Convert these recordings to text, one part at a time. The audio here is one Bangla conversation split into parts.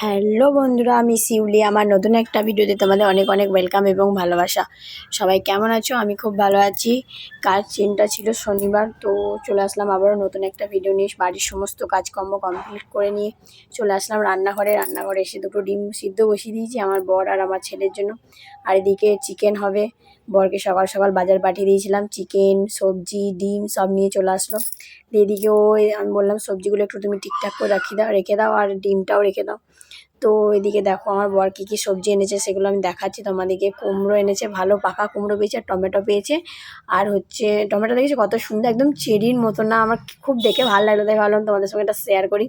হ্যালো বন্ধুরা, আমি শিউলি। আমার নতুন একটা ভিডিওতে তোমাদের অনেক অনেক ওয়েলকাম এবং ভালোবাসা। সবাই কেমন আছো? আমি খুব ভালো আছি। কাজ চিন্তা ছিল শনিবার, তো চলে আসলাম আবারও নতুন একটা ভিডিও নিয়ে। বাড়ির সমস্ত কাজকর্ম কমপ্লিট করে নিয়ে চলে আসলাম রান্নাঘরে এসে দুটো ডিম সিদ্ধ বসিয়ে দিয়েছি আমার বর আর আমার ছেলের জন্য। আর এদিকে চিকেন হবে। বরকে সকাল সকাল বাজার পাঠিয়ে দিয়েছিলাম, চিকেন, সবজি, ডিম সব নিয়ে চলে আসলো। এদিকেও আমি বললাম সবজিগুলো একটু তুমি ঠিকঠাক করে রেখে দাও আর ডিমটাও রেখে দাও। তো এদিকে দেখো আমার বর কী কী সবজি এনেছে সেগুলো আমি দেখাচ্ছি তোমাদেরকে। কুমড়ো এনেছে, ভালো পাকা কুমড়ো পেয়েছে, আর টমেটো পেয়েছে। আর হচ্ছে টমেটো দেখেছো কত সুন্দর, একদম চেরির মতো না, আমার খুব দেখে ভালো লাগলো, তাই ভাবলাম তোমাদের সঙ্গে এটা শেয়ার করি।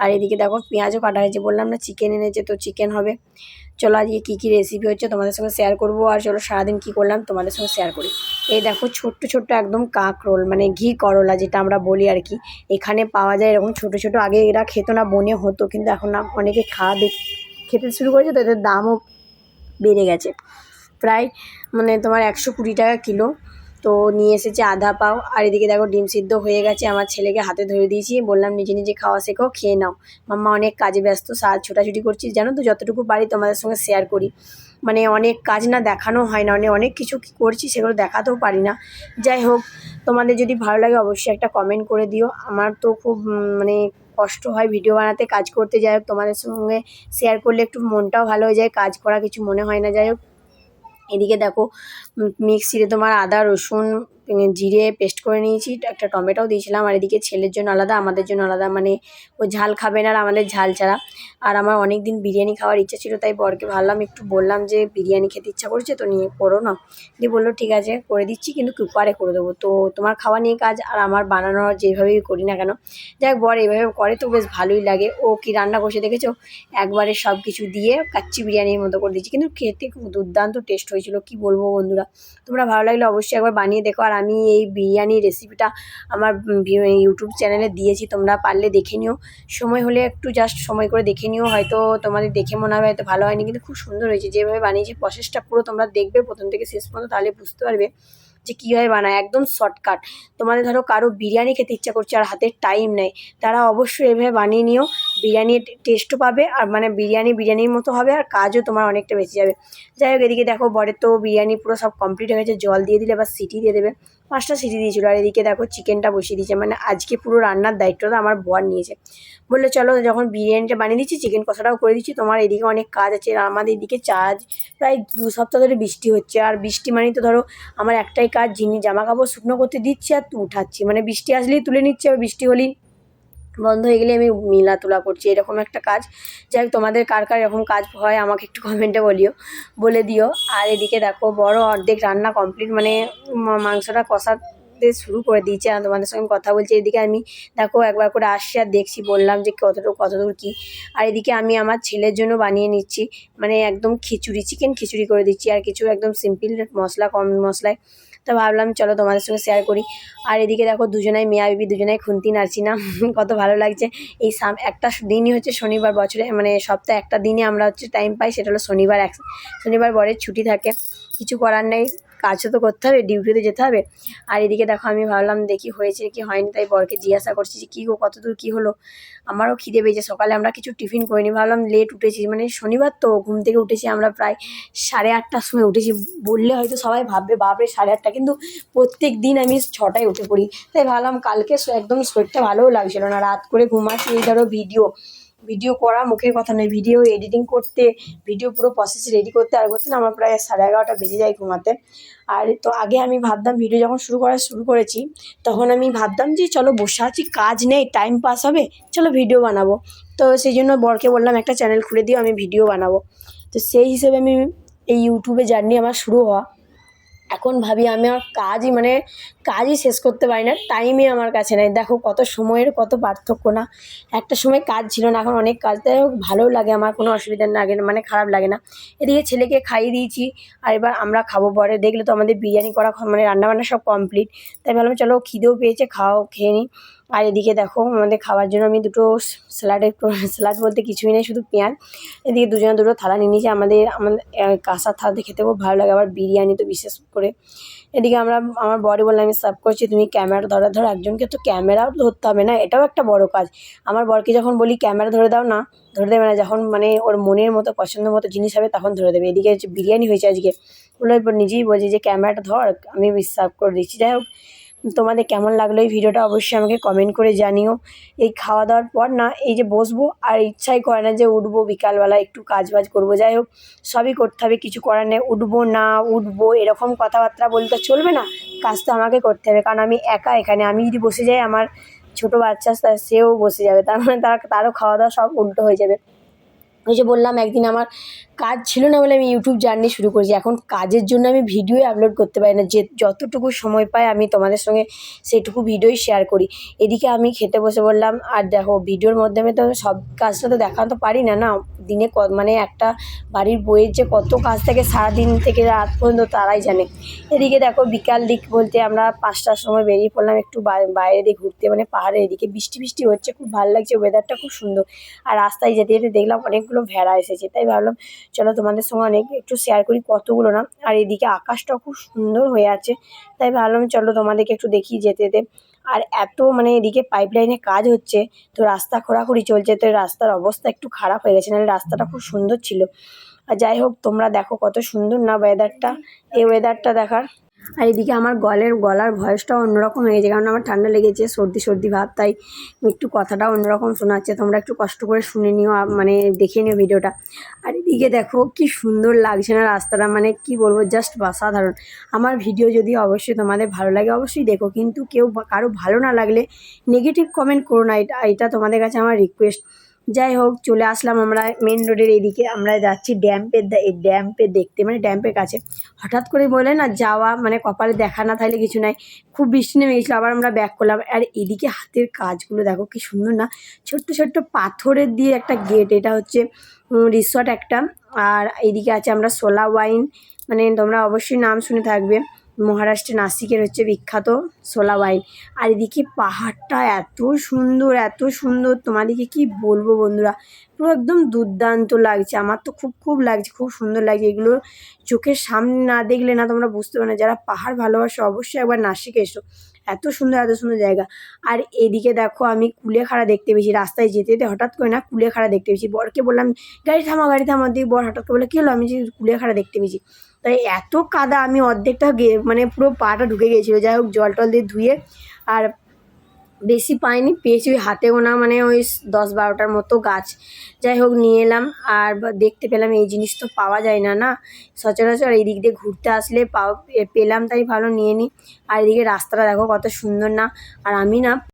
আর এদিকে দেখো পেঁয়াজও কাটা হয়েছে, বললাম না চিকেন এনেছে, তো চিকেন হবে। চলো আজকে কী কী রেসিপি হচ্ছে তোমাদের সঙ্গে শেয়ার করবো। আর চলো সারাদিন কী করলাম তোমাদের সঙ্গে শেয়ার করি। এই দেখো ছোট্ট ছোট্ট একদম কাঁকরোল, মানে ঘি করলা যেটা আমরা বলি আর কি, এখানে পাওয়া যায় এরকম ছোট ছোট। আগে এরা খেত না, বনে হতো, কিন্তু এখন না অনেকে খেতে শুরু করেছে, তো এদের দামও বেড়ে গেছে। প্রায় মানে তোমার 120 টাকা কিলো। তো নিয়ে এসেছে আধা পাও। আর এদিকে দেখো ডিম সিদ্ধ হয়ে গেছে, আমার ছেলেকে হাতে ধরে দিয়েছি, বললাম নিজে নিজে খাওয়া শেখো, খেয়ে নাও। মাম্মা অনেক কাজে ব্যস্ত, ছোটাছুটি করছি, জানো তো যতটুকু পারি তোমাদের সঙ্গে শেয়ার করি। মানে অনেক কাজ না দেখানো হয় না, অনেক কিছু করছি সেগুলো দেখাতেও পারি না। যাই হোক, তোমাদের যদি ভালো লাগে অবশ্যই একটা কমেন্ট করে দিও। আমার তো খুব মানে কষ্ট হয় ভিডিও বানাতে, কাজ করতে। যাই হোক, তোমাদের সঙ্গে শেয়ার করলে একটু মনটাও ভালো হয়ে যায়, কাজ করা কিছু মনে হয় না। যাই হোক, এদিকে দেখো মিক্সিতে তোমার আদা রসুন জিরে পেস্ট করে নিয়েছি, একটা টমেটোও দিয়েছিলাম। আর এদিকে ছেলের জন্য আলাদা, আমাদের জন্য আলাদা, মানে ও ঝাল খাবে না আর আমাদের ঝাল ছাড়া। আর আমার অনেক দিন বিরিয়ানি খাওয়ার ইচ্ছা ছিল, তাই বরকে ভাবলাম একটু বললাম যে বিরিয়ানি খেতে ইচ্ছা করছে, তো নিয়ে করো না। দিয়ে বললো ঠিক আছে করে দিচ্ছি, কিন্তু কুকারে করে দেবো। তো তোমার খাওয়া নিয়ে কাজ আর আমার বানানোর যেভাবেই করি না কেন, যাই হোক বর এইভাবে করে তো বেশ ভালোই লাগে। ও কি রান্না করছে দেখেছো, একবারে সব কিছু দিয়ে কাচ্চি বিরিয়ানির মতো করে দিচ্ছি, কিন্তু খেতে খুব দুর্দান্ত টেস্ট হয়েছিল, কি বলবো বন্ধুরা। তোমরা ভালো লাগলে অবশ্যই একবার বানিয়ে দেখো। আর আমি এই বিরিয়ানির রেসিপিটা আমার ইউটিউব চ্যানেলে দিয়েছি, তোমরা পারলে দেখে নিও। সময় হলে একটু জাস্ট সময় করে দেখে নিও, হয়তো তোমাদের দেখে মনে হবে হয়তো ভালো হয়নি, কিন্তু খুব সুন্দর হয়েছে। যেভাবে বানিয়েছি প্রসেসটা পুরো তোমরা দেখবে প্রথম থেকে শেষ পর্যন্ত, তাহলে বুঝতে পারবে যে কীভাবে বানায়, একদম শর্টকাট। তোমাদের ধরো কারো বিরিয়ানি খেতে ইচ্ছা করছে আর হাতে টাইম নেই, তারা অবশ্যই এভাবে বানিয়ে নিও। বিরিয়ানির টেস্টও পাবে, আর মানে বিরিয়ানির মতো হবে, আর কাজও তোমার অনেকটা বেঁচে যাবে। যাই হোক, এদিকে দেখো বরের তো বিরিয়ানি পুরো সব কমপ্লিট হয়ে গেছে, জল দিয়ে দিলে এবার সিটি দিয়ে দেবে। 5টা সিটি দিয়েছিলো। আর এদিকে দেখো চিকেনটা বসিয়ে দিয়েছে, মানে আজকে পুরো রান্নার দায়িত্বটা আমার বর নিয়েছে। বললো চলো যখন বিরিয়ানিটা বানিয়ে দিচ্ছি চিকেন কষাটাও করে দিচ্ছি, তোমার এদিকে অনেক কাজ আছে। আর আমাদের এদিকে প্রায় 2 সপ্তাহ ধরে বৃষ্টি হচ্ছে, আর বৃষ্টি মানেই তো ধরো আমার একটাই কাজ, জামা কাপড় শুকনো করতে দিচ্ছি আর উঠাচ্ছি, মানে বৃষ্টি আসলেই তুলে নিচ্ছি, আর বৃষ্টি হলেই বন্ধ হয়ে গেলে আমি মিলা তোলা করছি, এরকম একটা কাজ। যাই হোক, তোমাদের কার কার এরকম কাজ হয় আমাকে একটু কমেন্টে বলে দিও। আর এদিকে দেখো বড় অর্ধেক রান্না কমপ্লিট, মানে মাংসটা কষাতে শুরু করে দিয়েছে, আর তোমাদের সঙ্গে কথা বলছি। এদিকে আমি দেখো একবার করে আসছি আর দেখছি, বললাম যে কতদূর কী। আর এদিকে আমি আমার ছেলের জন্য বানিয়ে নিচ্ছি, মানে একদম চিকেন খিচুড়ি করে দিচ্ছি, আর কিছু একদম সিম্পল মশলা, কম মশলায়। তো ভাবলাম চলো তোমাদের সঙ্গে শেয়ার করি। আর এদিকে দেখো দুজনাই মিয়া বিবি, দুজনাই খুন্তি নাড়ছি না কত ভালো লাগছে। এই একটা দিনই হচ্ছে শনিবার, বছরে মানে সপ্তাহে একটা দিনই আমরা হচ্ছে টাইম পাই, সেটা হলো শনিবার। শনিবার বরের ছুটি থাকে, কিছু করার নেই, কাজও তো করতে হবে, ডিউটিতে যেতে হবে। আর এদিকে দেখো আমি ভাবলাম দেখি হয়েছে কি হয়নি, তাই বরকে জিজ্ঞাসা করছি যে কী গো কতদূর কী হলো। আমারও খিদে পেয়েছে, সকালে আমরা কিছু টিফিন করিনি, ভাবলাম লেট উঠেছি, মানে শনিবার তো ঘুম থেকে উঠেছি আমরা প্রায় 8:30টার সময় উঠেছি। বললে হয়তো সবাই ভাববে বাপরে 8:30, কিন্তু প্রত্যেক দিন আমি 6টায় উঠে পড়ি। তাই ভাবলাম কালকে একদম শরীরটা ভালোও লাগছিল না, রাত করে ঘুমাচ্ছি। এই ধরো ভিডিও করা মুখের কথা নয়, ভিডিও এডিটিং করতে, ভিডিও পুরো প্রসেস রেডি করতে না আমার প্রায় 11:30 বেজে যায় ঘুমাতে। আর তো আগে আমি ভাবতাম ভিডিও যখন শুরু করেছি, তখন আমি ভাবতাম যে চলো বসে আছি, কাজ নেই, টাইম পাস হবে, চলো ভিডিও বানাবো। তো সেই জন্য বরকে বললাম একটা চ্যানেল খুলে দিও, আমি ভিডিও বানাবো। তো সেই হিসেবে আমি এই ইউটিউবে জার্নি আমার শুরু হওয়া। এখন ভাবি আমি আমার কাজই শেষ করতে পারি না, টাইমই আমার কাছে নেই। দেখো কত সময়ের কত পার্থক্য না। একটা সময় কাজ ছিল না, এখন অনেক কাজ, তাই ভালোও লাগে আমার, কোনো অসুবিধা লাগে না, মানে খারাপ লাগে না। এদিকে ছেলেকে খাইয়ে দিয়েছি, আর এবার আমরা খাবো। পরে দেখলে তো আমাদের বিরিয়ানি করা মানে রান্নাবান্না সব কমপ্লিট, তাই ভাবলাম চলো খিদেও পেয়েছে, খেয়ে নিই। আর এদিকে দেখো আমাদের খাওয়ার জন্য আমি দুটো স্যালাড বলতে কিছুই নেই, শুধু পেঁয়াজ। এদিকে দুজনে দুটো থালা নিয়ে নিয়েছি। আমাদের কাঁসার থালাতে খেতে খুব ভালো লাগে, আবার বিরিয়ানি তো বিশেষ করে। এদিকে আমার বরই বললাম আমি সার্ভ করছি, তুমি ক্যামেরা ধরো। একজনকে তো ক্যামেরাও ধরতে হবে না, এটাও একটা বড় কাজ। আমার বরকে যখন বলি ক্যামেরা ধরে দাও না, ধরে দেবে না। যখন মানে ওর মনের মতো পছন্দ মতো জিনিস হবে তখন ধরে দেবে। এদিকে হচ্ছে বিরিয়ানি হয়েছে আজকে, ওগুলো এরপর নিজেই বলছে যে ক্যামেরাটা ধর, আমি সার্ভ করে দিচ্ছি। যাই হোক, তোমাদের কেমন লাগলো এই ভিডিওটা অবশ্যই আমাকে কমেন্ট করে জানিও। এই খাওয়া দাওয়ার পর না এই যে বসবো, আর ইচ্ছাই করে না যে উঠবো, বিকালবেলা একটু কাজ বাজ করবো। যাই হোক, সবই করতে হবে, কিছু করার নেই। উঠবো এরকম কথাবার্তা বলতে চলবে না, কাজ তো আমাকে করতে হবে, কারণ আমি একা এখানে। আমি যদি বসে যাই, আমার ছোটো বাচ্চা সেও বসে যাবে, তার মানে তারও খাওয়া দাওয়া সব উল্টো হয়ে যাবে। ওই যে বললাম একদিন আমার কাজ ছিল না বলে আমি ইউটিউব জার্নি শুরু করেছি। এখন কাজের জন্য আমি ভিডিওই আপলোড করতে পারি না, যে যতটুকু সময় পাই আমি তোমাদের সঙ্গে সেইটুকু ভিডিওই শেয়ার করি। এদিকে আমি খেতে বসে বললাম। আর দেখো, ভিডিওর মাধ্যমে তো সব কাজটা তো দেখাতে পারি না, দিনে মানে একটা বাড়ির বইয়ের যে কত কাজ থাকে সারাদিন থেকে রাত পর্যন্ত তারাই জানে। এদিকে দেখো, বিকাল দিক বলতে আমরা 5টার সময় বেরিয়ে পড়লাম একটু বাইরে দিয়ে ঘুরতে, মানে পাহাড়ের এদিকে বৃষ্টি হচ্ছে, খুব ভালো লাগছে, ওয়েদারটা খুব সুন্দর। আর রাস্তায় যেতে যেতে দেখলাম অনেকগুলো ভেড়া এসেছে, তাই ভাবলাম চলো তোমাদের সঙ্গে একটু শেয়ার করি, কতগুলো না। আর এদিকে আকাশটাও খুব সুন্দর হয়ে আছে, তাই ভাবলাম চলো তোমাদেরকে একটু দেখি যেতে যেতে। আর এত মানে এদিকে পাইপলাইনে কাজ হচ্ছে, তো রাস্তা খোঁড়াখুড়ি চলছে, তো রাস্তার অবস্থা একটু খারাপ হয়ে গেছে, নাহলে রাস্তাটা খুব সুন্দর ছিল। আর যাই হোক, তোমরা দেখো কত সুন্দর না ওয়েদারটা, এই ওয়েদারটা দেখার। আর এদিকে আমার গলার ভয়েসটাও অন্যরকম হয়ে গেছে, কারণ আমার ঠান্ডা লেগেছে, সর্দি ভাব, তাই একটু কথাটাও অন্যরকম শোনাচ্ছে। তোমরা একটু কষ্ট করে শুনে নিও, মানে দেখে নিও ভিডিওটা। আর এদিকে দেখো কি সুন্দর লাগছে না রাস্তাটা, মানে কি বলবো, জাস্ট অসাধারণ। আমার ভিডিও যদি অবশ্যই তোমাদের ভালো লাগে অবশ্যই দেখো, কিন্তু কারো ভালো না লাগলে নেগেটিভ কমেন্ট করো না, এটা তোমাদের কাছে আমার রিকোয়েস্ট। যাই হোক, চলে আসলাম আমরা মেন রোডের এদিকে। আমরা যাচ্ছি ড্যাম্পে দেখতে, মানে ড্যাম্পের কাছে। হঠাৎ করে বলে না যাওয়া, মানে কপালে দেখা না থাকলে কিছু নাই। খুব বৃষ্টি নেমে গেছিলো, আবার আমরা ব্যাক করলাম। আর এদিকে হাতের কাজগুলো দেখো কি সুন্দর না, ছোট্ট পাথরের দিয়ে একটা গেট। এটা হচ্ছে রিসর্ট একটা। আর এইদিকে আছে আমরা সোলা ওয়াইন, মানে তোমরা অবশ্যই নাম শুনে থাকবে, মহারাষ্ট্রের নাসিকের হচ্ছে বিখ্যাত সোলা ওয়াইন। আর এদিকে পাহাড়টা এত সুন্দর তোমাদেরকে কি বলবো বন্ধুরা, পুরো একদম দুর্দান্ত লাগছে। আমার তো খুব লাগছে, খুব সুন্দর লাগছে। এগুলো চোখের সামনে না দেখলে না তোমরা বুঝতে পারো না। যারা পাহাড় ভালোবাসো অবশ্যই একবার নাসিকে এসো, এত সুন্দর জায়গা। আর এদিকে দেখো, আমি কুলেখাড়া দেখতে পেয়েছি রাস্তায় যেতে যেতে, হঠাৎ করে না কুলেখাড়া দেখতে পেয়েছি। বরকে বললাম গাড়ি থামা, দিয়ে বর হঠাৎ করে বলে কী হলো, আমি যে কুলেখাড়া দেখতে পেয়েছি। তাই এত কাদা, আমি অর্ধেকটা মানে পুরো পাটা ঢুকে গিয়েছিলো। যাই হোক, জল টল দিয়ে ধুয়ে, আর বেশি পাইনি, পেয়েছি ওই হাতে গোনা, মানে ওই 10-12টার মতো গাছ। যাই হোক, নিয়ে এলাম। আর দেখতে পেলাম এই জিনিস তো পাওয়া যায় না সচরাচর। এই দিক দিয়ে ঘুরতে আসলে পেলাম, তাই ভালো নিয়ে নিই। আর এদিকে রাস্তাটা দেখো কত সুন্দর না। আর আমি না